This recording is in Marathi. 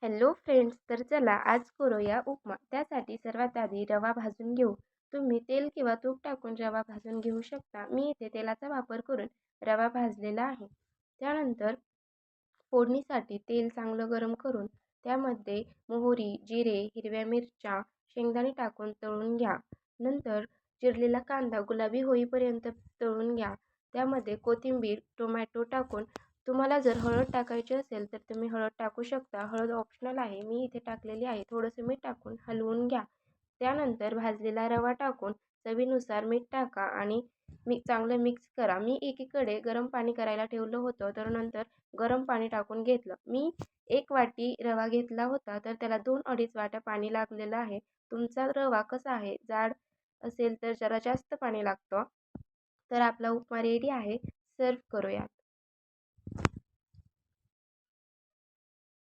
हॅलो फ्रेंड्स, तर चला आज करूया उपमा. त्यासाठी सर्वात आधी रवा भाजून घेऊ. तुम्ही तेल किंवा तूप टाकून रवा भाजून घेऊ शकता. मी इथे तेलाचा वापर करून रवा भाजलेला आहे. त्यानंतर फोडणीसाठी तेल चांगलं गरम करून त्यामध्ये मोहरी, जिरे, हिरव्या मिरच्या, शेंगदाणे टाकून तळून घ्या. नंतर चिरलेला कांदा गुलाबी होईपर्यंत तळून घ्या. त्यामध्ये कोथिंबीर, टोमॅटो टाकून तुम्हाला जर हळद टाकायची असेल तर तुम्ही हळद टाकू शकता. हळद ऑप्शनल आहे, मी इथे टाकलेली आहे. थोडंसं मीठ टाकून हलवून घ्या. त्यानंतर भाजलेला रवा टाकून चवीनुसार मीठ टाका आणि चांगलं मिक्स करा. मी एकीकडे गरम पाणी करायला ठेवलं होतं, तर नंतर गरम पाणी टाकून घेतलं. मी 1 वाटी रवा घेतला होता, तर त्याला 2-2.5 वाट्या पाणी लागलेलं आहे. तुमचा रवा कसा आहे, जाड असेल तर जरा जास्त पाणी लागतं. तर आपला उपमा रेडी आहे. सर्व्ह करूया.